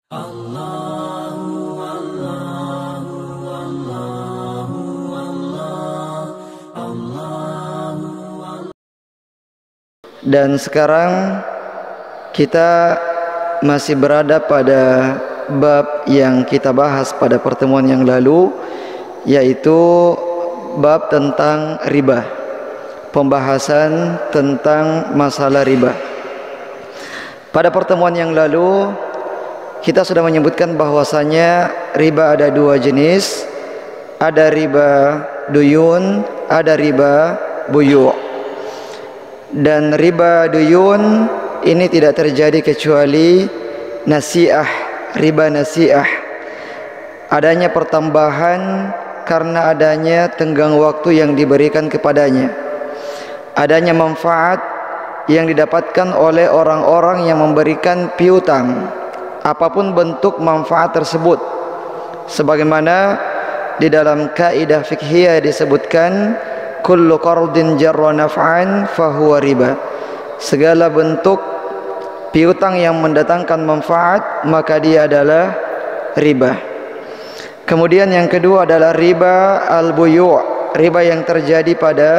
Dan sekarang kita masih berada pada bab yang kita bahas pada pertemuan yang lalu, yaitu bab tentang riba. Pembahasan tentang masalah riba. Pada pertemuan yang lalu kita sudah menyebutkan bahwasanya riba ada dua jenis. Ada riba duyun, ada riba buyu'. Dan riba duyun ini tidak terjadi kecuali nasi'ah, riba nasi'ah. Adanya pertambahan karena adanya tenggang waktu yang diberikan kepadanya. Adanya manfaat yang didapatkan oleh orang-orang yang memberikan piutang, apapun bentuk manfaat tersebut. Sebagaimana di dalam kaidah fikhiyah disebutkan, kullu qardin jarra naf'an fahuwa riba. Segala bentuk piutang yang mendatangkan manfaat maka dia adalah riba. Kemudian yang kedua adalah riba al-buyu', riba yang terjadi pada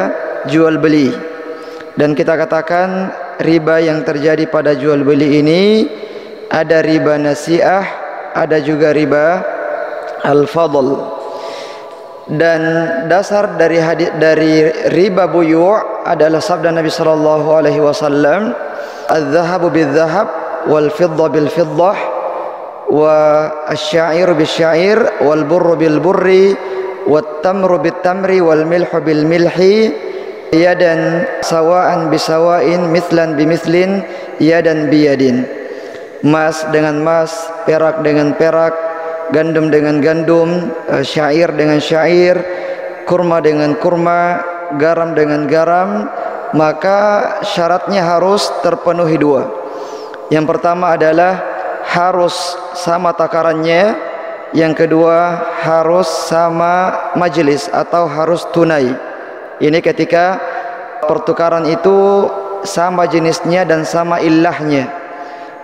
jual beli. Dan kita katakan riba yang terjadi pada jual beli ini ada riba nasi'ah, ada juga riba al-fadl. Dan dasar dari riba buyu' adalah sabda Nabi sallallahu alaihi wasallam, "Adz-dzahabu bil-dzahab wal fiddah bil-fiddah wa asy-sya'iru bis-sya'ir wal burru bil-burri wat tamru bit-tamri wal milhu bil-milhi yadan sawa'an bisawa'in mithlan bimithlin yadan biyadin." Emas dengan emas, perak dengan perak, gandum dengan gandum, syair dengan syair, kurma dengan kurma, garam dengan garam, maka syaratnya harus terpenuhi dua. Yang pertama adalah harus sama takarannya, yang kedua harus sama majelis atau harus tunai. Ini ketika pertukaran itu sama jenisnya dan sama illahnya.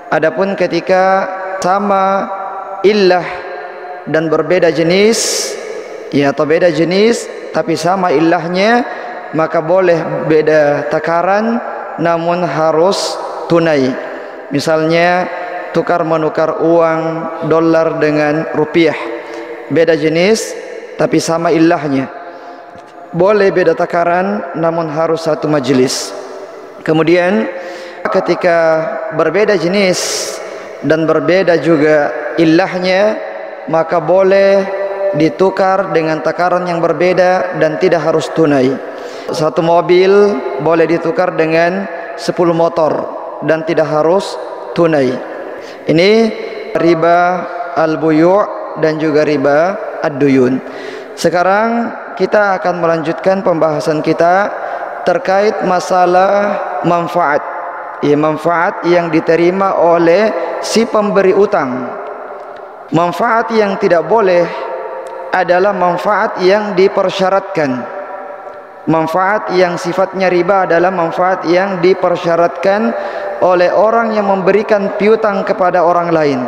Adapun ketika sama illah dan berbeda jenis, ya, atau beda jenis tapi sama illahnya, maka boleh beda takaran namun harus tunai. Misalnya tukar menukar uang dolar dengan rupiah, beda jenis tapi sama illahnya, boleh beda takaran namun harus satu majelis. Kemudian ketika berbeda jenis dan berbeda juga illahnya, maka boleh ditukar dengan takaran yang berbeda dan tidak harus tunai. Satu mobil boleh ditukar dengan 10 motor dan tidak harus tunai. Ini riba al-buyu' dan juga riba ad-duyun. Sekarang kita akan melanjutkan pembahasan kita terkait masalah manfaat. Manfaat yang diterima oleh si pemberi utang. Manfaat yang tidak boleh adalah manfaat yang dipersyaratkan. Manfaat yang sifatnya riba adalah manfaat yang dipersyaratkan oleh orang yang memberikan piutang kepada orang lain.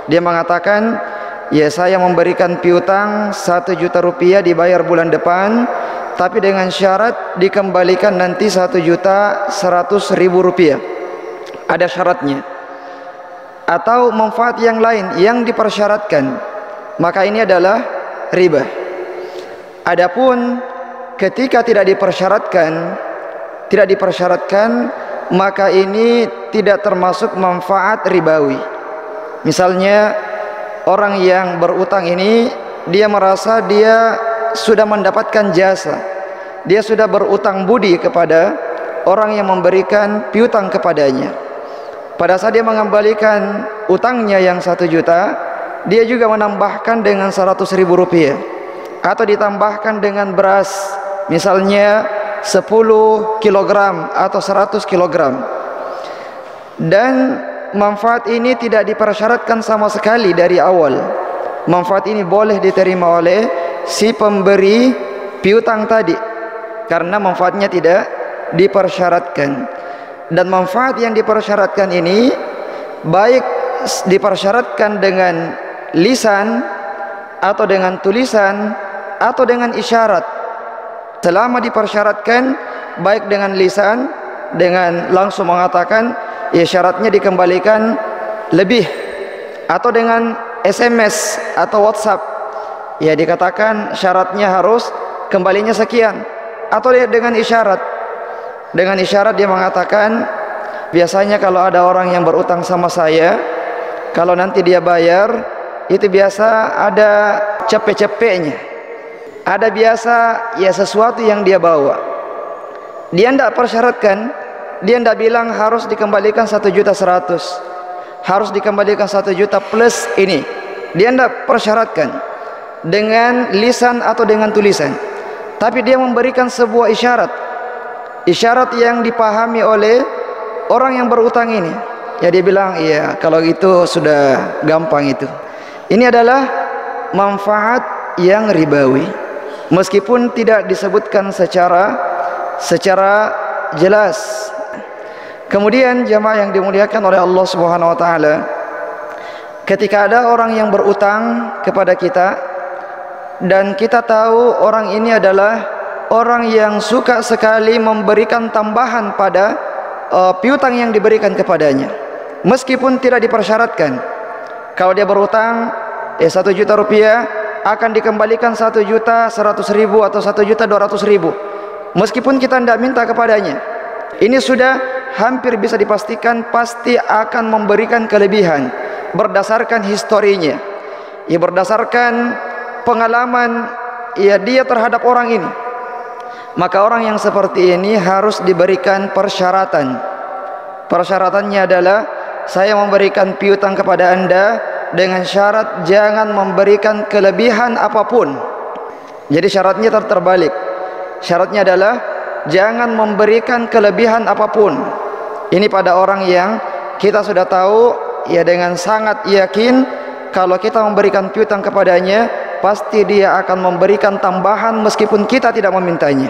Dia mengatakan, ya, saya memberikan piutang 1 juta rupiah dibayar bulan depan, tapi dengan syarat dikembalikan nanti 1.100.000 rupiah. Ada syaratnya. Atau manfaat yang lain yang dipersyaratkan, maka ini adalah riba. Adapun ketika tidak dipersyaratkan, maka ini tidak termasuk manfaat ribawi. Misalnya orang yang berutang ini, dia merasa dia sudah mendapatkan jasa, dia sudah berutang budi kepada orang yang memberikan piutang kepadanya. Pada saat dia mengembalikan utangnya yang 1 juta, dia juga menambahkan dengan 100.000 rupiah, atau ditambahkan dengan beras, misalnya 10 kilogram atau 100 kilogram. Dan manfaat ini tidak dipersyaratkan sama sekali dari awal. Manfaat ini boleh diterima oleh si pemberi piutang tadi, karena manfaatnya tidak dipersyaratkan. Dan manfaat yang dipersyaratkan ini baik dipersyaratkan dengan lisan atau dengan tulisan atau dengan isyarat. Selama dipersyaratkan baik dengan lisan, dengan langsung mengatakan, ya syaratnya dikembalikan lebih, atau dengan SMS atau WhatsApp, ya dikatakan syaratnya harus kembalinya sekian, atau dengan isyarat. Dengan isyarat dia mengatakan, biasanya kalau ada orang yang berutang sama saya, kalau nanti dia bayar, itu biasa ada cepek-cepeknya, ada biasa ya sesuatu yang dia bawa. Dia tidak persyaratkan, dia tidak bilang harus dikembalikan 1.100.000, harus dikembalikan 1 juta plus ini. Dia tidak persyaratkan dengan lisan atau dengan tulisan, tapi dia memberikan sebuah isyarat, isyarat yang dipahami oleh orang yang berutang ini. Ya dia bilang, iya kalau itu sudah gampang itu. Ini adalah manfaat yang ribawi, meskipun tidak disebutkan secara jelas. Kemudian jamaah yang dimuliakan oleh Allah Subhanahu wa taala, ketika ada orang yang berutang kepada kita dan kita tahu orang ini adalah orang yang suka sekali memberikan tambahan pada piutang yang diberikan kepadanya, meskipun tidak dipersyaratkan. Kalau dia berutang 1 juta rupiah, akan dikembalikan 1.100.000 atau 1.200.000, meskipun kita tidak minta kepadanya. Ini sudah hampir bisa dipastikan pasti akan memberikan kelebihan berdasarkan historinya, ya berdasarkan pengalaman ya dia terhadap orang ini. Maka orang yang seperti ini harus diberikan persyaratan. Persyaratannya adalah, saya memberikan piutang kepada Anda dengan syarat jangan memberikan kelebihan apapun. Jadi syaratnya terbalik. Syaratnya adalah jangan memberikan kelebihan apapun. Ini pada orang yang kita sudah tahu ya dengan sangat yakin kalau kita memberikan piutang kepadanya, pasti dia akan memberikan tambahan meskipun kita tidak memintanya.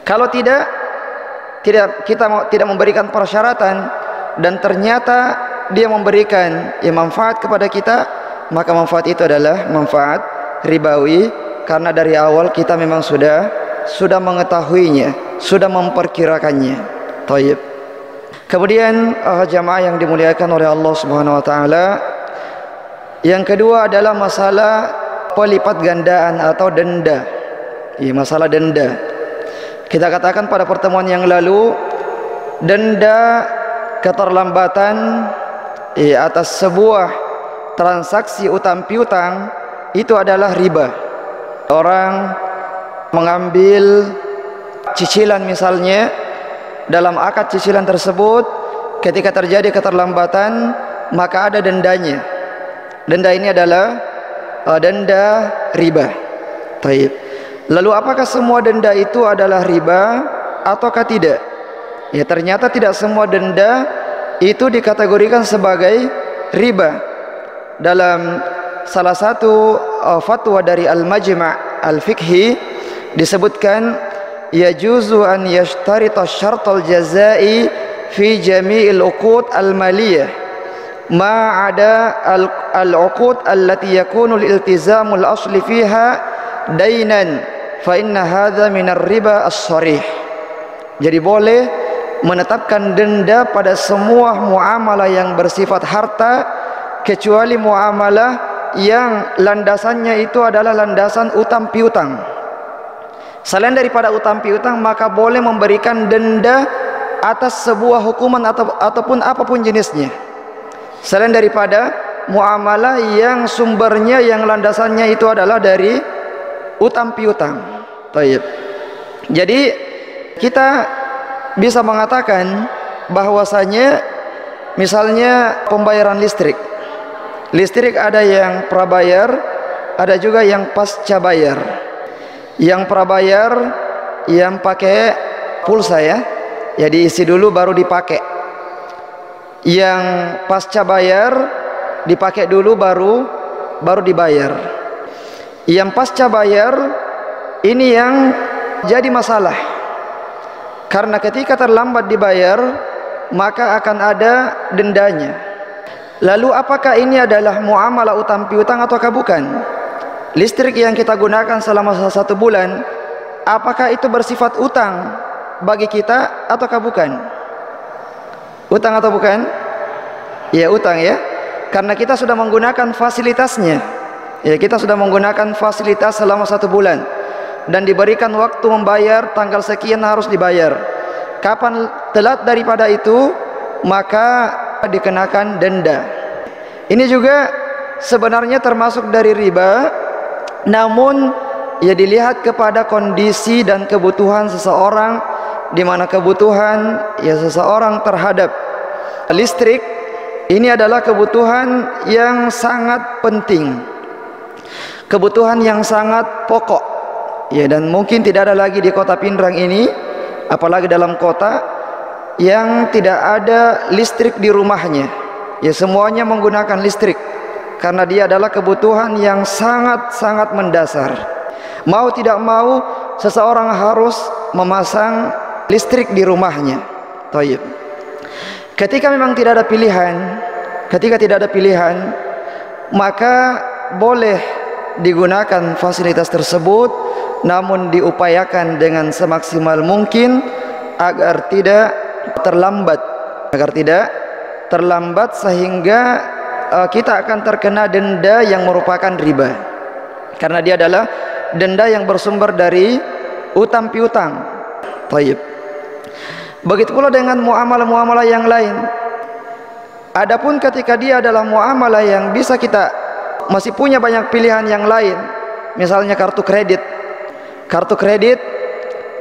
Kalau kita tidak memberikan persyaratan dan ternyata dia memberikan manfaat kepada kita, maka manfaat itu adalah manfaat ribawi, karena dari awal kita memang sudah mengetahuinya, sudah memperkirakannya. Taib. Kemudian jamaah yang dimuliakan oleh Allah Subhanahu wa taala, yang kedua adalah masalah pelipat gandaan atau denda. Masalah denda. Kita katakan pada pertemuan yang lalu, denda keterlambatan atas sebuah transaksi utang piutang itu adalah riba. Orang mengambil cicilan misalnya, dalam akad cicilan tersebut ketika terjadi keterlambatan maka ada dendanya. Denda ini adalah denda riba. Taib. Lalu apakah semua denda itu adalah riba ataukah tidak? Ya ternyata tidak semua denda itu dikategorikan sebagai riba. Dalam salah satu fatwa dari Al-Majma' Al-Fiqhi disebutkan, yajuzu an yashtarita syartal jazai fi jami'il uqud al-maliyah ma ada al-uqud allati yakunu al-iltizamul asli fiha dainan fa inna hadha minar riba as-sarih. Jadi boleh menetapkan denda pada semua muamalah yang bersifat harta, kecuali muamalah yang landasannya itu adalah landasan utang piutang. Selain daripada utang piutang, maka boleh memberikan denda atas sebuah hukuman ataupun apapun jenisnya, selain daripada muamalah yang sumbernya yang landasannya itu adalah dari utang piutang. Baik. Jadi kita bisa mengatakan bahwasanya misalnya pembayaran listrik ada yang prabayar, ada juga yang pasca bayar. Yang prabayar yang pakai pulsa ya diisi dulu baru dipakai. Yang pasca bayar dipakai dulu baru dibayar. Yang pasca bayar ini yang jadi masalah, karena ketika terlambat dibayar maka akan ada dendanya. Lalu apakah ini adalah muamalah utang piutang ataukah bukan? Listrik yang kita gunakan selama 1 bulan, apakah itu bersifat utang bagi kita ataukah bukan? Utang atau bukan? Ya, utang ya. Karena kita sudah menggunakan fasilitasnya. Ya, kita sudah menggunakan fasilitas selama 1 bulan dan diberikan waktu membayar, tanggal sekian harus dibayar. Kapan telat daripada itu, maka dikenakan denda. Ini juga sebenarnya termasuk dari riba, namun ya dilihat kepada kondisi dan kebutuhan seseorang, di mana kebutuhan ya seseorang terhadap listrik ini adalah kebutuhan yang sangat penting, kebutuhan yang sangat pokok ya, dan mungkin tidak ada lagi di kota Pindrang ini, apalagi dalam kota yang tidak ada listrik di rumahnya. Ya, semuanya menggunakan listrik karena dia adalah kebutuhan yang sangat-sangat mendasar. Mau tidak mau seseorang harus memasang listrik di rumahnya. Taib. Ketika memang tidak ada pilihan, maka boleh digunakan fasilitas tersebut, namun diupayakan dengan semaksimal mungkin agar tidak terlambat sehingga kita akan terkena denda yang merupakan riba, karena dia adalah denda yang bersumber dari utang piutang. Taib. Begitu pula dengan muamalah-muamalah yang lain. Adapun ketika dia adalah muamalah yang bisa kita masih punya banyak pilihan yang lain, misalnya kartu kredit. Kartu kredit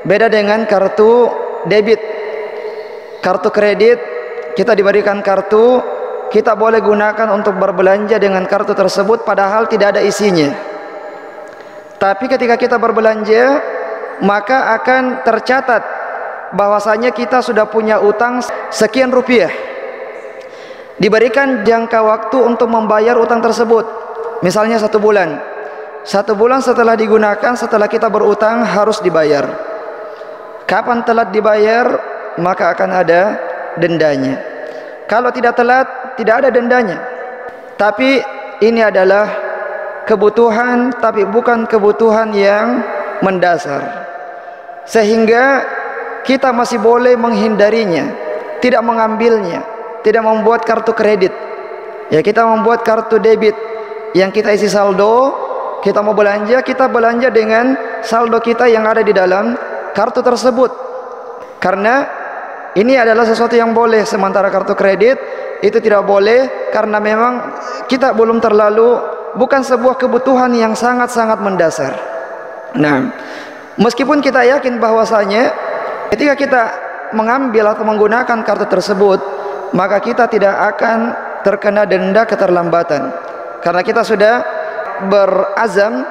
beda dengan kartu debit. Kartu kredit kita diberikan kartu, kita boleh gunakan untuk berbelanja dengan kartu tersebut padahal tidak ada isinya. Tapi ketika kita berbelanja, maka akan tercatat bahwasanya kita sudah punya utang sekian rupiah. Diberikan jangka waktu untuk membayar utang tersebut, misalnya 1 bulan. 1 bulan setelah digunakan, setelah kita berutang harus dibayar. Kapan telat dibayar, maka akan ada dendanya. Kalau tidak telat, tidak ada dendanya. Tapi ini adalah kebutuhan, tapi bukan kebutuhan yang mendasar, sehingga kita masih boleh menghindarinya, tidak mengambilnya, tidak membuat kartu kredit. Ya, kita membuat kartu debit yang kita isi saldo. Kita mau belanja, kita belanja dengan saldo kita yang ada di dalam kartu tersebut, karena ini adalah sesuatu yang boleh. Sementara kartu kredit itu tidak boleh, karena memang kita belum terlalu, bukan sebuah kebutuhan yang sangat-sangat mendasar. Nah, meskipun kita yakin bahwasanya ketika kita mengambil atau menggunakan kartu tersebut, maka kita tidak akan terkena denda keterlambatan, karena kita sudah berazam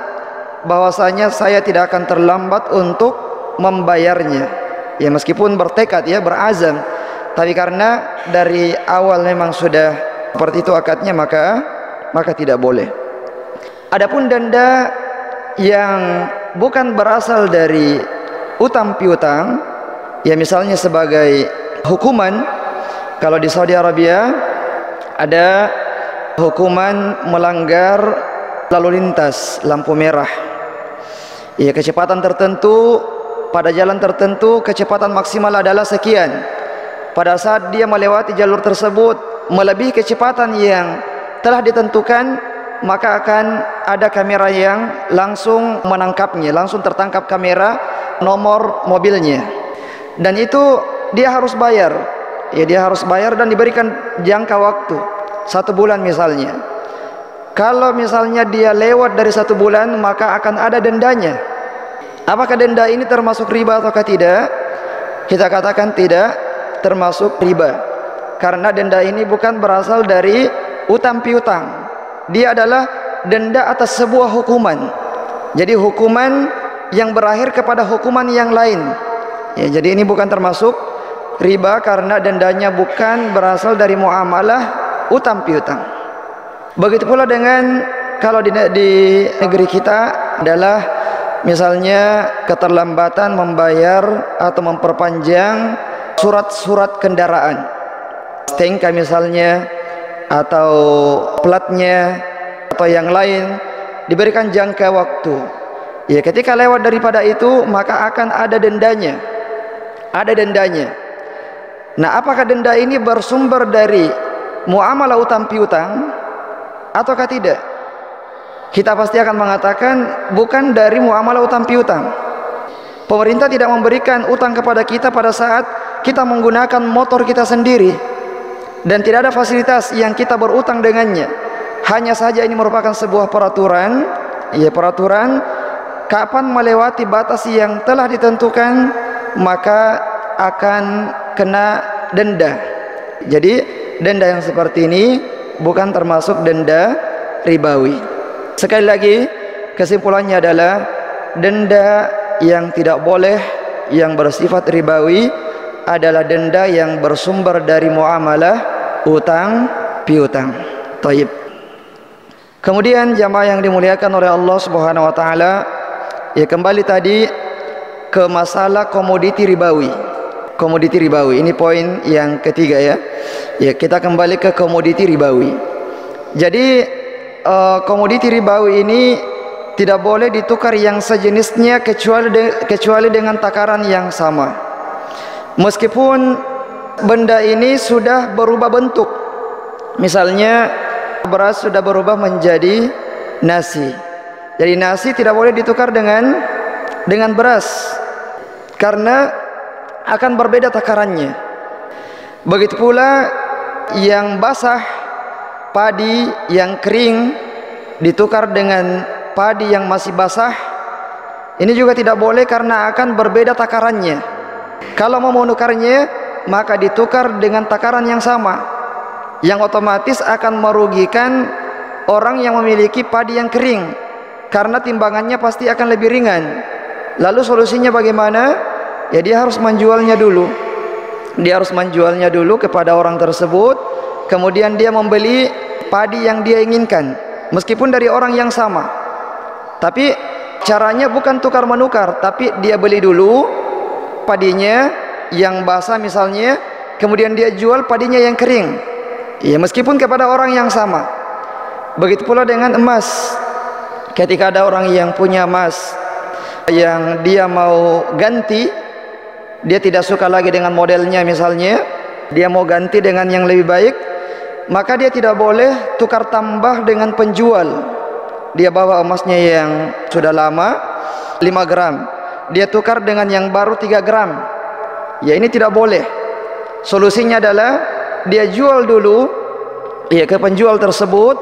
bahwasanya saya tidak akan terlambat untuk membayarnya. Ya, meskipun bertekad, ya, berazam, tapi karena dari awal memang sudah seperti itu akadnya, maka tidak boleh. Adapun denda yang bukan berasal dari utang piutang, ya, misalnya sebagai hukuman, kalau di Saudi Arabia ada hukuman melanggar lalu lintas lampu merah. Ya, kecepatan tertentu pada jalan tertentu, kecepatan maksimal adalah sekian. Pada saat dia melewati jalur tersebut melebihi kecepatan yang telah ditentukan, maka akan ada kamera yang langsung menangkapnya, langsung tertangkap kamera nomor mobilnya, dan itu dia harus bayar. Ya, dia harus bayar dan diberikan jangka waktu 1 bulan misalnya. Kalau misalnya dia lewat dari 1 bulan, maka akan ada dendanya. Apakah denda ini termasuk riba ataukah tidak? Kita katakan tidak termasuk riba, karena denda ini bukan berasal dari utang piutang. Dia adalah denda atas sebuah hukuman. Jadi hukuman yang berakhir kepada hukuman yang lain. Ya, jadi ini bukan termasuk riba karena dendanya bukan berasal dari muamalah utang piutang. Begitu pula dengan kalau di negeri kita adalah misalnya keterlambatan membayar atau memperpanjang surat-surat kendaraan, STNK misalnya, atau platnya atau yang lain, diberikan jangka waktu. Ya, ketika lewat daripada itu maka akan ada dendanya. Ada dendanya. Nah, apakah denda ini bersumber dari muamalah utang piutang ataukah tidak? Kita pasti akan mengatakan bukan dari muamalah utang piutang. Pemerintah tidak memberikan utang kepada kita pada saat kita menggunakan motor kita sendiri dan tidak ada fasilitas yang kita berutang dengannya. Hanya saja ini merupakan sebuah peraturan, ya, peraturan kapan melewati batas yang telah ditentukan maka akan kena denda. Jadi denda yang seperti ini bukan termasuk denda ribawi. Sekali lagi kesimpulannya adalah denda yang tidak boleh yang bersifat ribawi adalah denda yang bersumber dari muamalah utang piutang. Taib. Kemudian jamaah yang dimuliakan oleh Allah Subhanahu wa taala, ya, kembali tadi ke masalah komoditi ribawi. Komoditi ribawi ini poin yang ketiga, ya. Ya, kita kembali ke komoditi ribawi. Jadi komoditi ribawi ini tidak boleh ditukar yang sejenisnya kecuali dengan takaran yang sama. Meskipun benda ini sudah berubah bentuk. Misalnya beras sudah berubah menjadi nasi. Jadi nasi tidak boleh ditukar dengan beras karena akan berbeda takarannya. Begitu pula yang basah, padi yang kering ditukar dengan padi yang masih basah, ini juga tidak boleh karena akan berbeda takarannya. Kalau mau menukarnya maka ditukar dengan takaran yang sama, yang otomatis akan merugikan orang yang memiliki padi yang kering karena timbangannya pasti akan lebih ringan. Lalu solusinya bagaimana? Ya, dia harus menjualnya dulu. Dia harus menjualnya dulu kepada orang tersebut, kemudian dia membeli padi yang dia inginkan meskipun dari orang yang sama. Tapi caranya bukan tukar menukar, tapi dia beli dulu padinya yang basah misalnya, kemudian dia jual padinya yang kering. Ya, meskipun kepada orang yang sama. Begitu pula dengan emas. Ketika ada orang yang punya emas yang dia mau ganti, dia tidak suka lagi dengan modelnya misalnya, dia mau ganti dengan yang lebih baik, maka dia tidak boleh tukar tambah dengan penjual. Dia bawa emasnya yang sudah lama 5 gram, dia tukar dengan yang baru 3 gram. Ya, ini tidak boleh. Solusinya adalah dia jual dulu, ya, ke penjual tersebut.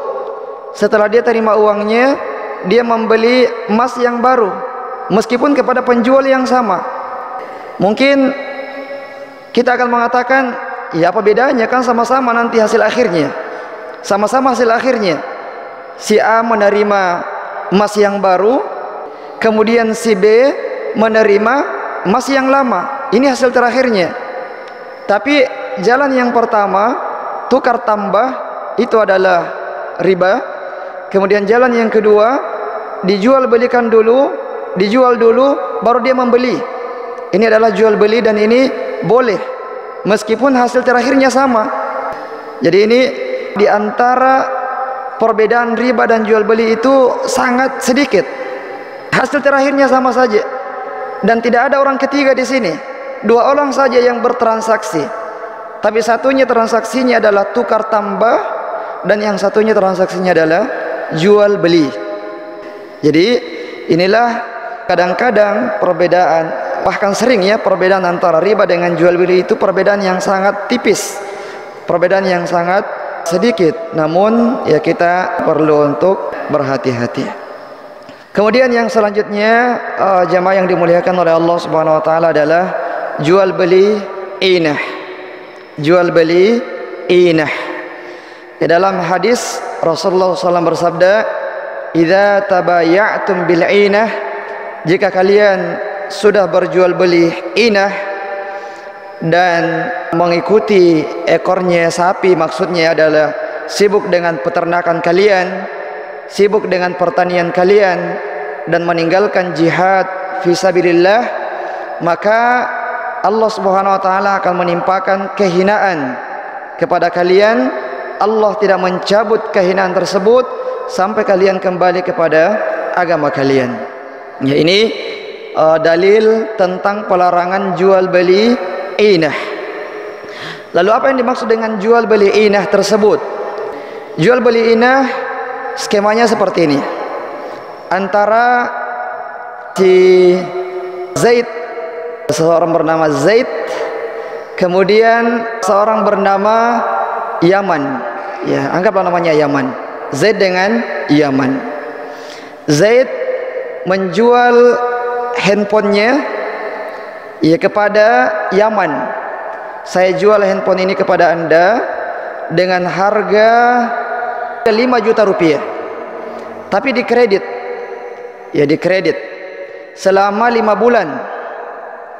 Setelah dia terima uangnya, dia membeli emas yang baru meskipun kepada penjual yang sama. Mungkin kita akan mengatakan, ya, apa bedanya, kan sama-sama nanti hasil akhirnya. Sama-sama hasil akhirnya. Si A menerima emas yang baru, kemudian si B menerima emas yang lama. Ini hasil terakhirnya. Tapi jalan yang pertama, tukar tambah, itu adalah riba. Kemudian jalan yang kedua, dijual belikan dulu, dijual dulu, baru dia membeli. Ini adalah jual beli dan ini boleh meskipun hasil terakhirnya sama. Jadi ini di antara perbedaan riba dan jual beli itu sangat sedikit. Hasil terakhirnya sama saja dan tidak ada orang ketiga di sini. 2 orang saja yang bertransaksi. Tapi satunya transaksinya adalah tukar tambah dan yang satunya transaksinya adalah jual beli. Jadi inilah kadang-kadang perbedaan, bahkan sering, ya, perbedaan antara riba dengan jual beli itu perbedaan yang sangat tipis, perbedaan yang sangat sedikit, namun ya kita perlu untuk berhati-hati. Kemudian yang selanjutnya jamaah yang dimuliakan oleh Allah Subhanahu wa taala adalah jual beli inah. Jual beli inah. Di dalam hadis Rasulullah SAW bersabda, "Idza tabaya'tum bil inah," jika kalian sudah berjual beli inah dan mengikuti ekornya sapi, maksudnya adalah sibuk dengan peternakan kalian, sibuk dengan pertanian kalian dan meninggalkan jihad fisabilillah, maka Allah Subhanahu wa taala akan menimpakan kehinaan kepada kalian Allah tidak mencabut kehinaan tersebut sampai kalian kembali kepada agama kalian. Ya, ini dalil tentang pelarangan jual beli inah. Lalu apa yang dimaksud dengan jual beli inah tersebut? Jual beli inah skemanya seperti ini. Antara si Zaid, seorang bernama Zaid, kemudian seorang bernama Yaman. Ya, anggaplah namanya Yaman. Zaid dengan Yaman. Zaid menjual handphonenya ya kepada Yaman. Saya jual handphone ini kepada Anda dengan harga 5 juta rupiah. Tapi dikredit. Ya, dikredit selama 5 bulan.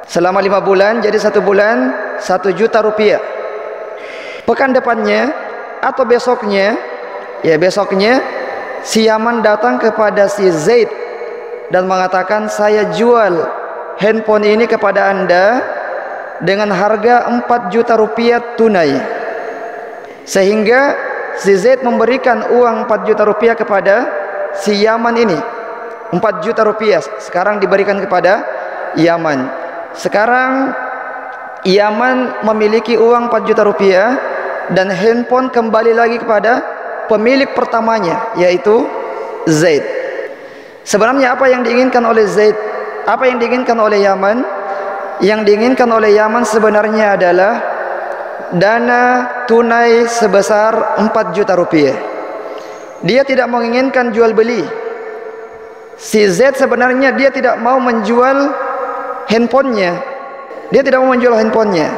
Selama 5 bulan, jadi 1 bulan 1 juta rupiah. Pekan depannya atau besoknya, ya besoknya si Yaman datang kepada si Zaid dan mengatakan, saya jual handphone ini kepada Anda dengan harga 4 juta rupiah tunai. Sehingga si Zaid memberikan uang 4 juta rupiah kepada si Yaman ini. 4 juta rupiah sekarang diberikan kepada Yaman. Sekarang Yaman memiliki uang 4 juta rupiah dan handphone kembali lagi kepada pemilik pertamanya, yaitu Zaid. Sebenarnya apa yang diinginkan oleh Zaid? Apa yang diinginkan oleh Yaman? Yang diinginkan oleh Yaman sebenarnya adalah dana tunai sebesar 4 juta rupiah. Dia tidak menginginkan jual beli. Si Zaid sebenarnya dia tidak mau menjual handphonenya. Dia tidak mau menjual handphonenya.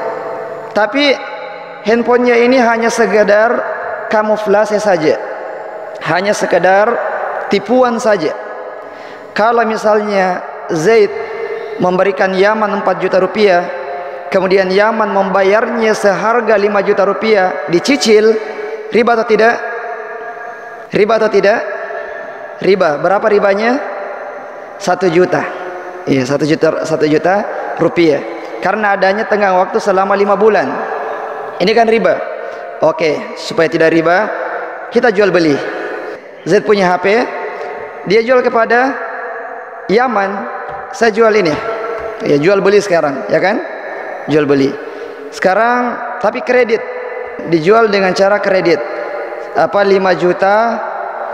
Tapi handphonenya ini hanya sekedar kamuflase saja. Hanya sekedar tipuan saja. Kalau misalnya Zaid memberikan Yaman 4 juta rupiah, kemudian Yaman membayarnya seharga 5 juta rupiah dicicil, riba atau tidak? Riba atau tidak? Riba. Berapa ribanya? 1 juta. Iya, 1 juta rupiah. Karena adanya tenggang waktu selama 5 bulan. Ini kan riba. Oke, supaya tidak riba, kita jual beli. Zaid punya HP, dia jual kepada Yaman, saya jual ini. Ya, jual beli sekarang, ya kan? Jual beli. Sekarang tapi kredit. Dijual dengan cara kredit. 5 juta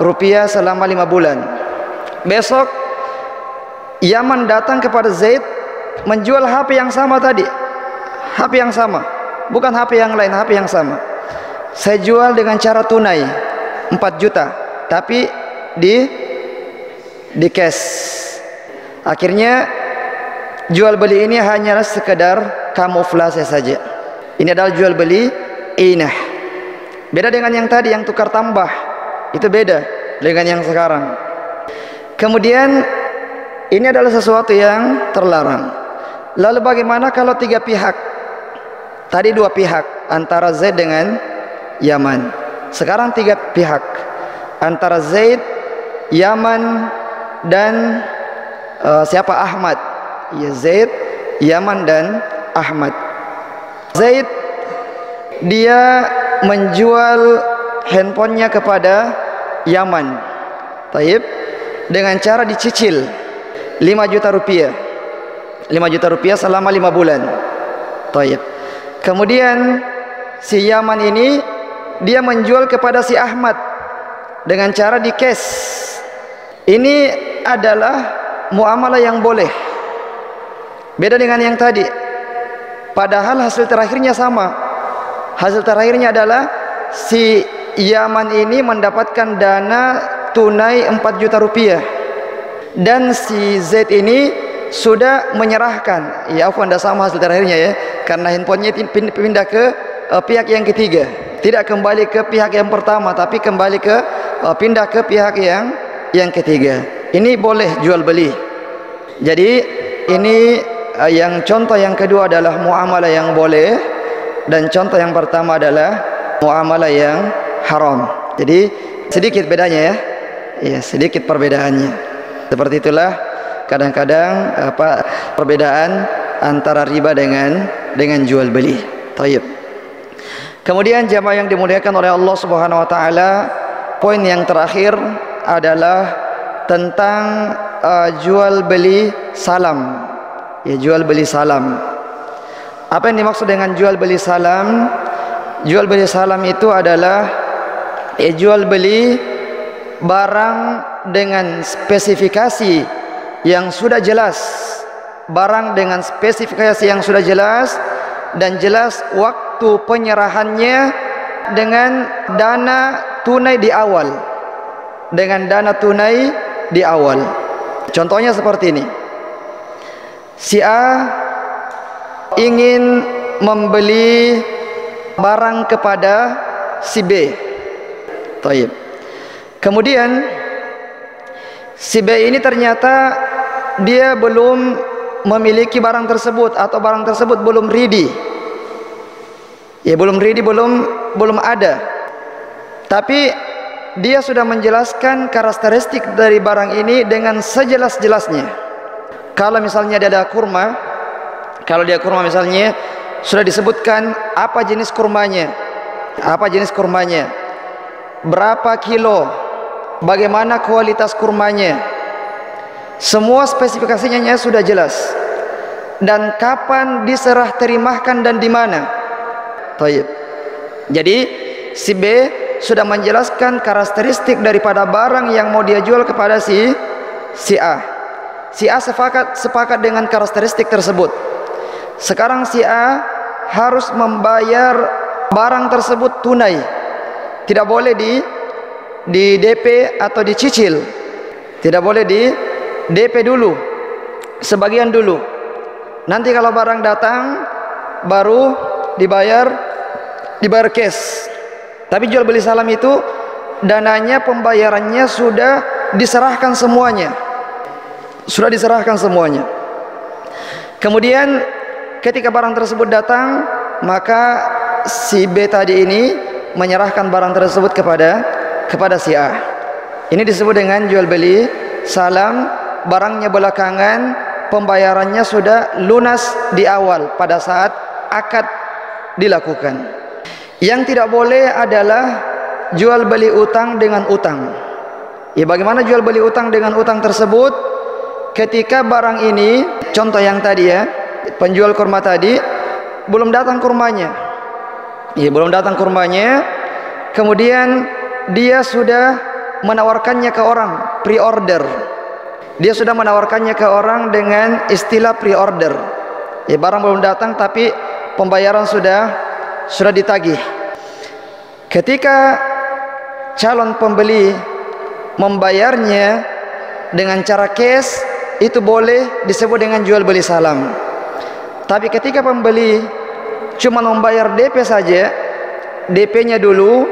rupiah selama 5 bulan. Besok Yaman datang kepada Zaid menjual HP yang sama tadi. HP yang sama. Bukan HP yang lain, HP yang sama. Saya jual dengan cara tunai 4 juta, tapi di cash. Akhirnya jual beli ini hanyalah sekedar kamuflase saja. Ini adalah jual beli inah. Beda dengan yang tadi yang tukar tambah. Itu beda dengan yang sekarang. Kemudian ini adalah sesuatu yang terlarang. Lalu bagaimana kalau 3 pihak? Tadi 2 pihak, antara Zaid dengan Yaman. Sekarang 3 pihak, antara Zaid, Yaman, dan siapa? Ahmad. Ya, Zaid, Yaman, dan Ahmad. Zaid dia menjual handphonenya kepada Yaman. Taib, dengan cara dicicil 5 juta rupiah. 5 juta rupiah selama 5 bulan. Taib. Kemudian si Yaman ini dia menjual kepada si Ahmad dengan cara di cash. Ini adalah muamalah yang boleh. Beda dengan yang tadi. Padahal hasil terakhirnya sama. Hasil terakhirnya adalah si Yaman ini mendapatkan dana tunai 4 juta rupiah. Dan si Zaid ini sudah menyerahkan. Ya, afwan, tidak sama hasil terakhirnya ya. Karena handphonenya pindah ke pihak yang ketiga. Tidak kembali ke pihak yang pertama, tapi kembali ke pindah ke pihak yang ketiga. Ini boleh jual beli. Jadi ini yang contoh yang kedua adalah muamalah yang boleh, dan contoh yang pertama adalah muamalah yang haram. Jadi sedikit bedanya ya. Ya, sedikit perbedaannya. Seperti itulah kadang-kadang perbedaan antara riba dengan jual beli. Taib. Kemudian jamaah yang dimuliakan oleh Allah Subhanahu wa taala, poin yang terakhir adalah tentang jual beli salam. Ya, jual beli salam. Apa yang dimaksud dengan jual beli salam? Jual beli salam itu adalah jual beli barang dengan spesifikasi yang sudah jelas. Barang dengan spesifikasi yang sudah jelas dan jelas waktu penyerahannya dengan dana tunai di awal. Dengan dana tunai di awal. Contohnya seperti ini. Si A ingin membeli barang kepada si B. Taib. Kemudian si B ini ternyata dia belum memiliki barang tersebut atau barang tersebut belum ready. Ya, belum ready, belum ada. Tapi dia sudah menjelaskan karakteristik dari barang ini dengan sejelas-jelasnya. Kalau misalnya dia ada kurma, kalau dia kurma misalnya sudah disebutkan apa jenis kurmanya, berapa kilo, bagaimana kualitas kurmanya, semua spesifikasinya sudah jelas, dan kapan diserah terimakan dan di mana. Taib. Jadi si B sudah menjelaskan karakteristik daripada barang yang mau dia jual kepada si A. Si A sepakat dengan karakteristik tersebut. Sekarang si A harus membayar barang tersebut tunai. Tidak boleh di DP atau dicicil. Tidak boleh di DP dulu, sebagian dulu. Nanti kalau barang datang baru dibayar cash. Tapi jual beli salam itu dananya, pembayarannya sudah diserahkan semuanya. Kemudian ketika barang tersebut datang, maka si B tadi ini menyerahkan barang tersebut kepada si A. Ini disebut dengan jual beli salam. Barangnya belakangan, pembayarannya sudah lunas di awal pada saat akad dilakukan. Yang tidak boleh adalah jual beli utang dengan utang. Ya, bagaimana jual beli utang dengan utang tersebut? Ketika barang ini, contoh yang tadi ya, penjual kurma tadi belum datang kurmanya. Ya, belum datang kurmanya. Kemudian dia sudah menawarkannya ke orang, pre-order. Dia sudah menawarkannya ke orang dengan istilah pre-order. Ya, barang belum datang tapi pembayaran sudah ditagih. Ketika calon pembeli membayarnya dengan cara cash, itu boleh disebut dengan jual beli salam. Tapi ketika pembeli cuma membayar DP saja, DP-nya dulu,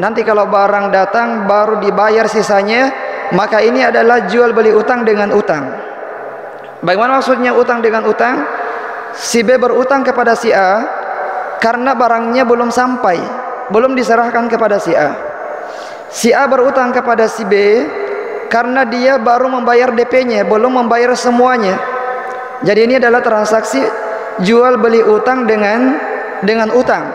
nanti kalau barang datang baru dibayar sisanya, maka ini adalah jual beli utang dengan utang. Bagaimana maksudnya utang dengan utang? Si B berutang kepada si A karena barangnya belum sampai, belum diserahkan kepada si A. Si A berutang kepada si B karena dia baru membayar DP-nya, belum membayar semuanya. Jadi ini adalah transaksi jual beli utang dengan utang.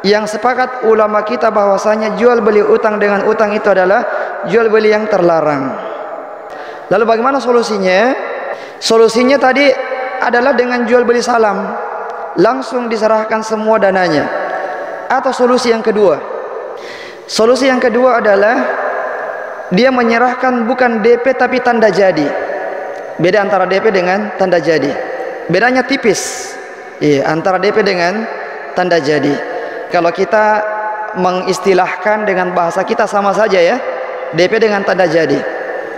Yang sepakat ulama kita bahwasanya jual beli utang dengan utang itu adalah jual beli yang terlarang. Lalu bagaimana solusinya? Solusinya tadi adalah dengan jual beli salam, langsung diserahkan semua dananya. Atau solusi yang kedua? Solusi yang kedua adalah dia menyerahkan bukan DP tapi tanda jadi. Beda antara DP dengan tanda jadi. Bedanya tipis. Iya, antara DP dengan tanda jadi. Kalau kita mengistilahkan dengan bahasa kita sama saja ya, DP dengan tanda jadi.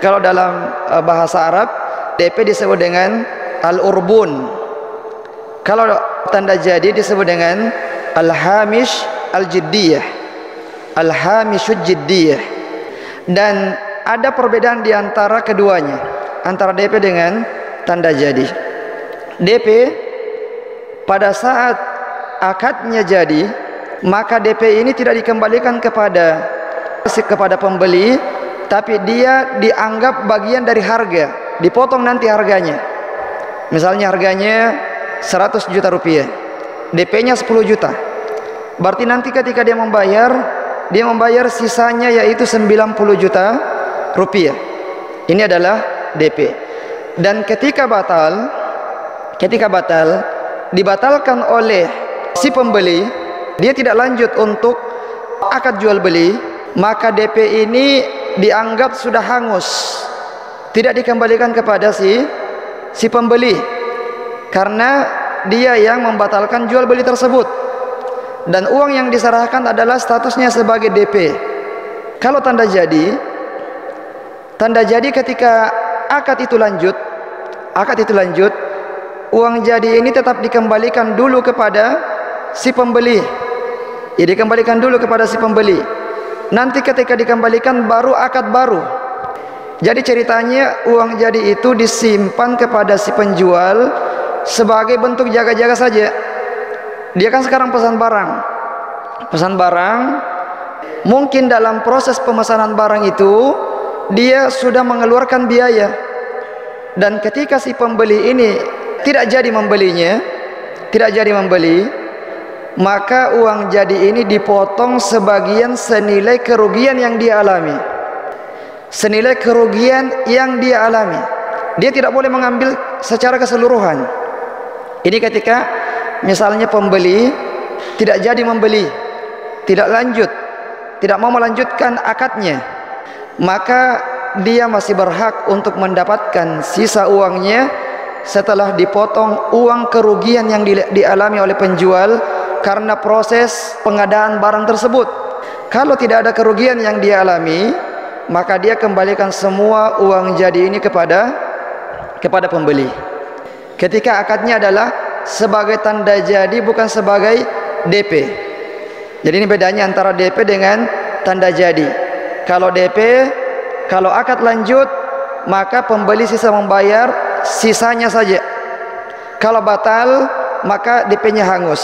Kalau dalam bahasa Arab, DP disebut dengan al-urbun. Kalau tanda jadi disebut dengan al-hamish al-jiddiyah, al-hamishud jiddiyah. Dan ada perbedaan di antara keduanya, antara DP dengan tanda jadi. DP pada saat akadnya jadi, maka DP ini tidak dikembalikan kepada pembeli, tapi dia dianggap bagian dari harga, dipotong nanti harganya. Misalnya harganya 100 juta rupiah, DP-nya 10 juta. Berarti nanti ketika dia membayar sisanya yaitu 90 juta rupiah. Ini adalah DP. Dan ketika batal dibatalkan oleh si pembeli, dia tidak lanjut untuk akad jual beli, maka DP ini dianggap sudah hangus, tidak dikembalikan kepada si pembeli, karena dia yang membatalkan jual beli tersebut. Dan uang yang diserahkan adalah statusnya sebagai DP. Kalau tanda jadi ketika akad itu lanjut, uang jadi ini tetap dikembalikan dulu kepada si pembeli. Ya, dikembalikan dulu kepada si pembeli. Nanti ketika dikembalikan baru akad baru. Jadi ceritanya uang jadi itu disimpan kepada si penjual sebagai bentuk jaga-jaga saja. Dia kan sekarang pesan barang, mungkin dalam proses pemesanan barang itu dia sudah mengeluarkan biaya, dan ketika si pembeli ini tidak jadi membeli, maka uang jadi ini dipotong sebagian senilai kerugian yang dia alami. Dia tidak boleh mengambil secara keseluruhan. Ini ketika misalnya pembeli tidak jadi membeli, tidak mau melanjutkan akadnya, maka dia masih berhak untuk mendapatkan sisa uangnya setelah dipotong uang kerugian yang dialami oleh penjual karena proses pengadaan barang tersebut. Kalau tidak ada kerugian yang dia alami, maka dia kembalikan semua uang jadi ini kepada pembeli. Ketika akadnya adalah sebagai tanda jadi, bukan sebagai DP. Jadi ini bedanya antara DP dengan tanda jadi. Kalau DP, kalau akad lanjut, maka pembeli sisa membayar sisanya saja. Kalau batal, maka DP-nya hangus.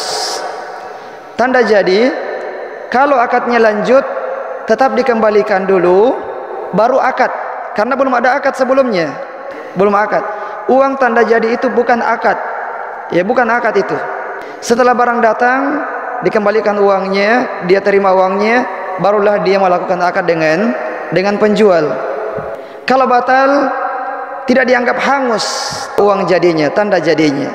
Tanda jadi, kalau akadnya lanjut, tetap dikembalikan dulu, baru akad. Karena belum ada akad sebelumnya. Belum akad. Uang tanda jadi itu bukan akad. Ya, bukan akad itu. Setelah barang datang, dikembalikan uangnya, dia terima uangnya, barulah dia melakukan akad dengan penjual. Kalau batal, tidak dianggap hangus uang jadinya, tanda jadinya,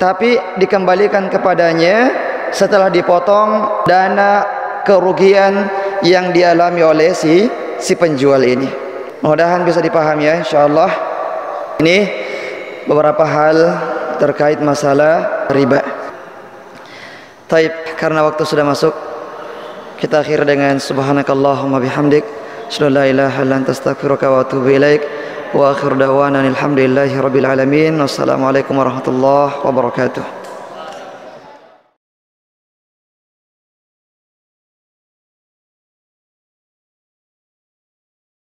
tapi dikembalikan kepadanya setelah dipotong dana kerugian yang dialami oleh si penjual ini. Mudah-mudahan bisa dipahami ya, insyaallah. Ini beberapa hal terkait masalah riba. Taib, karena waktu sudah masuk, kita akhir dengan subhanakallahumma bihamdik, asyhadu an la ilaha illa anta astaghfiruka wa atubu ilaik, wa akhir da'wana alhamdulillahi rabbil alamin. Wassalamualaikum warahmatullahi wabarakatuh.